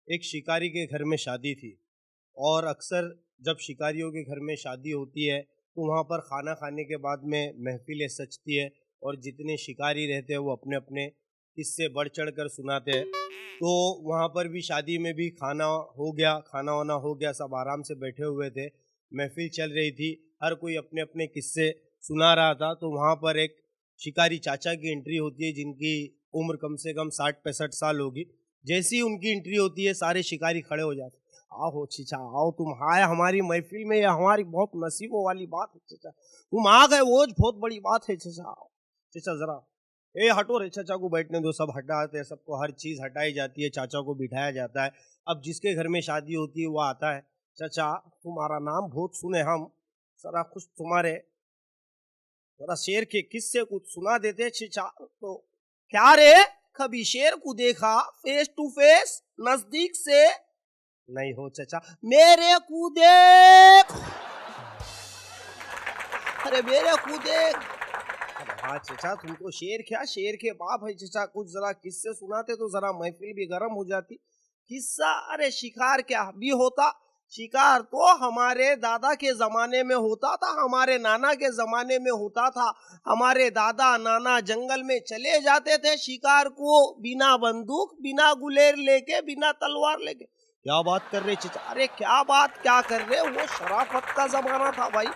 एक शिकारी के घर में शादी थी और अक्सर जब शिकारियों के घर में शादी होती है तो वहाँ पर खाना खाने के बाद में महफिलें सजती है और जितने शिकारी रहते हैं वो अपने अपने किस्से बढ़ चढ़ कर सुनाते हैं। तो वहाँ पर भी शादी में भी खाना हो गया, खाना वाना हो गया, सब आराम से बैठे हुए थे, महफिल चल रही थी, हर कोई अपने अपने किस्से सुना रहा था। तो वहाँ पर एक शिकारी चाचा की एंट्री होती है जिनकी उम्र कम से कम 60-65 साल होगी। जैसी ही उनकी एंट्री होती है सारे शिकारी खड़े हो जाते, आओ चीचा आओ, तुम आए हमारी महफिल में, ये हमारी बहुत नसीबों वाली बात है चचा, तुम आ गए, वो बहुत बड़ी बात है चचा। आओ चचा जरा, ए हटो रे, चाचा को बैठने दो। सब हटाते हैं, सबको हर चीज हटाई जाती है, चाचा को बिठाया जाता है। अब जिसके घर में शादी होती है वो आता है, चाचा तुम्हारा नाम बहुत सुने हम, जरा कुछ तुम्हारे जरा शेर के किस्से कुछ सुना देते चचा। तो क्या रे, कभी शेर को देखा फेस टू फेस नजदीक से? नहीं हो चचा। मेरे को देख, अरे मेरे को देख। हाँ चचा, तुमको शेर क्या, शेर के बाप है चचा, कुछ जरा किस्से सुनाते तो जरा महफिल भी गर्म हो जाती। किस्सा? अरे शिकार क्या भी होता, शिकार तो हमारे दादा के जमाने में होता था, हमारे नाना के जमाने में होता था। हमारे दादा नाना जंगल में चले जाते थे शिकार को, बिना बंदूक बिना गुलेर लेके, बिना तलवार लेके। क्या बात कर रहे चचा? अरे क्या बात क्या कर रहे, वो शराफत का जमाना था भाई।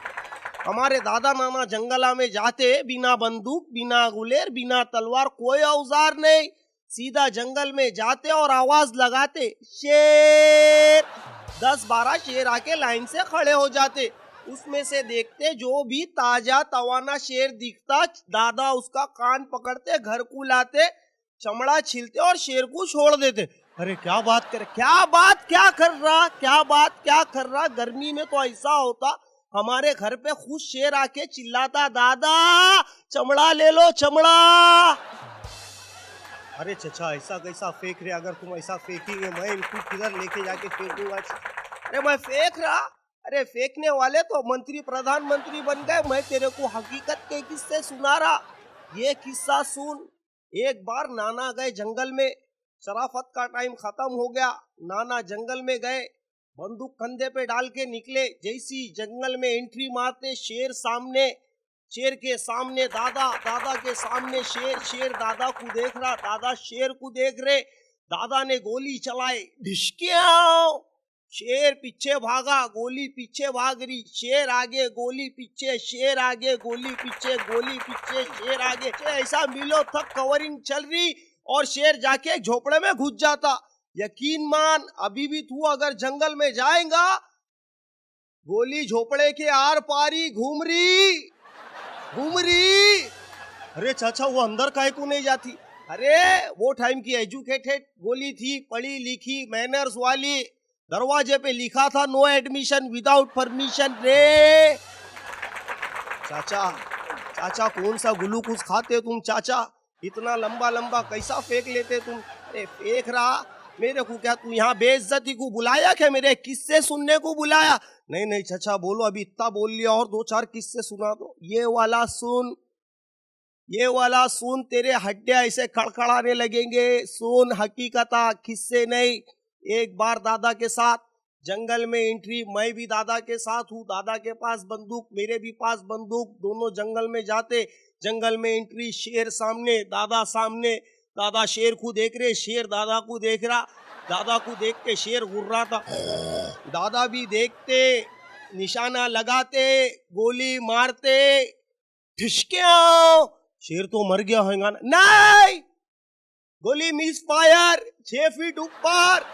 हमारे दादा नाना जंगला में जाते, बिना बंदूक बिना गुलेर बिना तलवार, कोई औजार नहीं, सीधा जंगल में जाते और आवाज लगाते, शेर। 10-12 शेर आके लाइन से खड़े हो जाते, उसमें से देखते जो भी ताजा तवाना शेर दिखता, दादा उसका कान पकड़ते, घर को लाते, चमड़ा छीलते और शेर को छोड़ देते। अरे क्या बात कर, क्या बात क्या कर रहा, क्या बात क्या कर रहा। गर्मी में तो ऐसा होता, हमारे घर पे खुद शेर आके चिल्लाता, दादा चमड़ा ले लो चमड़ा। अरे चचा ऐसा कैसा फेंक रहे, अगर तुम ऐसा फेंकेंगे मैं इनको किधर लेके जाके फेंकूंगा। अरे मैं फेंक रहा, अरे फेंकने वाले तो मंत्री प्रधानमंत्री बन गए, मैं तेरे को हकीकत के किस्से सुना रहा। ये किस्सा सुन। एक बार नाना गए जंगल में, शराफत का टाइम खत्म हो गया, नाना जंगल में गए, बंदूक कंधे पे डाल के निकले, जैसी जंगल में एंट्री मारते, शेर सामने, शेर के सामने दादा, दादा के सामने शेर, शेर दादा को देख रहा, दादा शेर को देख रहे। दादा ने गोली चलाई, ढिशकियां, शेर पीछे भागा, गोली पीछे भाग रही, शेर आगे गोली पीछे, शेर आगे गोली पीछे, गोली पीछे शेर आगे, ऐसा मिलो तक कवरिंग चल रही और शेर जाके झोपड़े में घुस जाता। यकीन मान, अभी भी तू अगर जंगल में जाएगा, गोली झोपड़े के आर पारी घूम रही, घूम रही। अरे चाचा वो अंदर काहे को नहीं जाती? अरे वो टाइम की एजुकेटेड गोली थी, पढ़ी लिखी मैनर्स वाली, दरवाजे पे लिखा था नो एडमिशन विदाउट परमिशन रे। चाचा, चाचा कौन सा ग्लूकोज खाते तुम चाचा, इतना लंबा लंबा कैसा फेंक लेते तुम? अरे फेंक रहा, मेरे को क्या तू यहाँ बेइज्जती को बुलाया क्या, मेरे किस्से सुनने को बुलाया? नहीं नहीं चाचा बोलो, अभी इतना बोल लिया और 2-4 किस्से सुना दो। ये वाला सुन, ये वाला सुन, तेरे हड्डे ऐसे खड़खड़ाने लगेंगे। सुन, हकीकत किस्से नहीं। एक बार दादा के साथ जंगल में एंट्री, मैं भी दादा के साथ हूँ, दादा के पास बंदूक, मेरे भी पास बंदूक, दोनों जंगल में जाते, जंगल में एंट्री, शेर सामने दादा सामने, दादा शेर को देख रहे, शेर दादा को देख रहा, दादा को देख के शेर घूर रहा था, दादा भी देखते, निशाना लगाते, गोली मारते, ठिशकियां, शेर तो मर गया होगा ना? नहीं, गोली मिस फायर, 6 फीट ऊपर।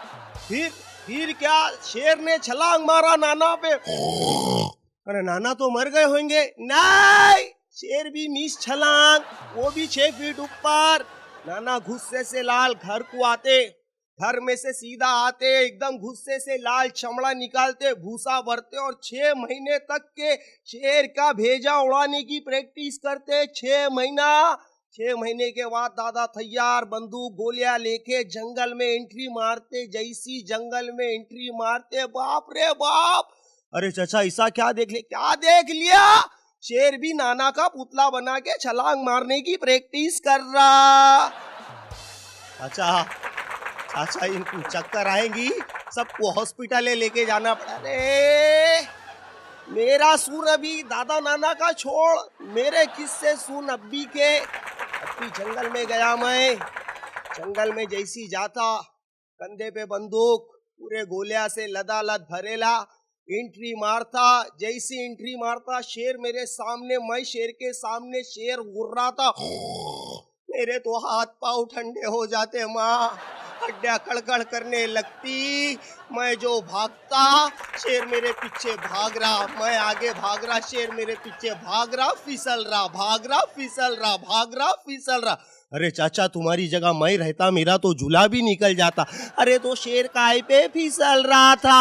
फिर क्या, शेर ने छलांग मारा नाना पे, अरे नाना तो मर गए होंगे। नहीं, शेर भी मिस छलांग, वो भी 6 फीट ऊपर। नाना गुस्से से लाल घर को आते, घर में से सीधा आते, एकदम गुस्से से लाल चमड़ा निकालते, भूसा भरते और 6 महीने तक के शेर का भेजा उड़ाने की प्रैक्टिस करते। 6 महीना, 6 महीने के बाद दादा तैयार, बंदूक गोलियां लेके जंगल में एंट्री मारते, जैसी जंगल में एंट्री मारते, बाप रे बाप। अरे चाचा ऐसा क्या देख लिया? क्या देख लिया? शेर भी नाना का पुतला बना के छलांग मारने की प्रैक्टिस कर रहा। अच्छा अच्छा इनको चक्कर आएंगी, सबको हॉस्पिटल लेके जाना पड़ा। अरे मेरा सुन अभी दादा नाना का छोड़, मेरे किस्से सुन अब्बी के। अब्बी जंगल में गया मैं, जंगल में जैसी जाता, कंधे पे बंदूक, पूरे गोलियां से लदा लद भरेला, एंट्री मारता। जैसी एंट्री मारता, शेर मेरे सामने, मैं शेर के सामने, शेर घूर रहा था। मेरे तो हाथ पांव ठंडे हो जाते माँ, हड्डियां कड़कड़ करने लगती। मैं जो भागता, शेर मेरे पीछे भाग रहा, मैं आगे भाग रहा, शेर मेरे पीछे भाग रहा, फिसल रहा, भाग रहा, फिसल रहा, भाग रहा, फिसल रहा। अरे चाचा तुम्हारी जगह मैं रहता, मेरा तो झूला भी निकल जाता। अरे तो शेर काय पे फिसल रहा था।